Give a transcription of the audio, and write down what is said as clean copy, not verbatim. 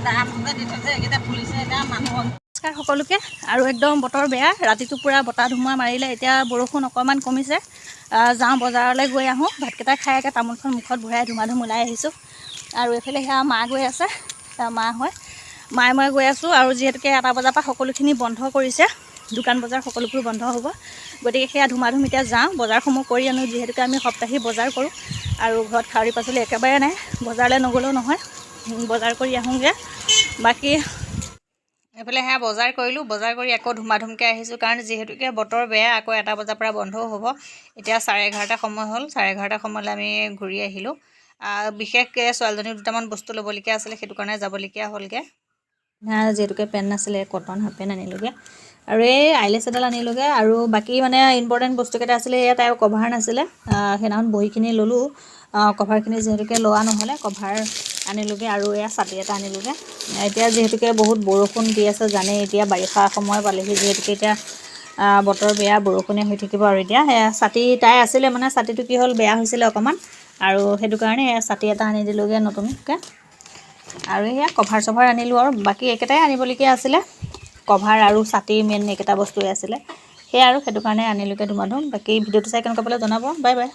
নমস্কাৰ সকলোকে। আৰু একদম বতৰ বেয়া, ৰাতিটো পূৰা বতাহ ধুমুহা মাৰিলে, এতিয়া বৰষুণ অকণমান কমিছে। যাওঁ বজাৰলৈ গৈ আহোঁ, ভাতকেইটা খাই একে তামোলখন মুখত ভৰাই ধুমা-ধুম ওলাই আহিছোঁ। আৰু এইফালে সেয়া মা গৈ আছে, মা হয় মায়ে মই গৈ আছোঁ। আৰু যিহেতুকে 8টা বজাৰ পৰা সকলোখিনি বন্ধ কৰিছে, দোকান বজাৰ সকলোবোৰ বন্ধ হ'ব, গতিকে সেয়া ধুমা-ধুম এতিয়া যাওঁ বজাৰসমূহ কৰি আনো। যিহেতুকে আমি সপ্তাহী বজাৰ কৰোঁ আৰু ঘৰত খাৱৰি পাচলি একেবাৰে নাই, বজাৰলৈ নগ'লেও নহয়, বজাৰ কৰি আহোঁগৈ। বাকী এইফালে সেয়া বজাৰ কৰিলোঁ, বজাৰ কৰি আকৌ ধুমা-ধুমকৈ আহিছোঁ, কাৰণ যিহেতুকে বতৰ বেয়া, আকৌ 8টা বজাৰ পৰা বন্ধও হ'ব। এতিয়া 11:30 সময় হ'ল, 11:30 সময়লৈ আমি ঘূৰি আহিলোঁ। বিশেষকৈ ছোৱালীজনীৰ দুটামান বস্তু ল'বলগীয়া আছিলে, সেইটো কাৰণে যাবলগীয়া হ'লগৈ। যিহেতুকে পেণ্ট নাছিলে, কটন হাফ পেণ্ট আনিলোগৈ, আৰু এই আইলেছ এডাল আনিলোগৈ। আৰু বাকী মানে ইম্পৰ্টেণ্ট বস্তুকেইটা আছিলে, এয়া তাইৰ কভাৰ নাছিলে, সেইদিনাখন বহীখিনি ল'লোঁ, কভাৰখিনি যিহেতুকে লোৱা নহ'লে কভাৰ আনিলোগৈ। আৰু এয়া ছাতি এটা আনিলোগৈ। এতিয়া যিহেতুকে বহুত বৰষুণ দি আছে, জানেই এতিয়া বাৰিষা সময় পালেহি, যিহেতুকে এতিয়া বতৰ বেয়া, বৰষুণে হৈ থাকিব। আৰু এতিয়া সেয়া ছাতি তাই আছিলে, মানে ছাতিটো কি হ'ল, বেয়া হৈছিলে অকণমান, আৰু সেইটো কাৰণে ছাতি এটা আনি দিলোগৈ নতুনকৈ। আৰু সেয়া কভাৰ-চভাৰ আনিলোঁ, আৰু বাকী একেটাই আনিবলগীয়া আছিলে, কভাৰ আৰু ছাতি, মেইন একেটা বস্তুৱে আছিলে সেয়া, আৰু সেইটো কাৰণে আনিলোগৈ ধুমা-ধুম। বাকী ভিডিঅ'টো চাই কেনেকুৱা পালে জনাব। Bye bye.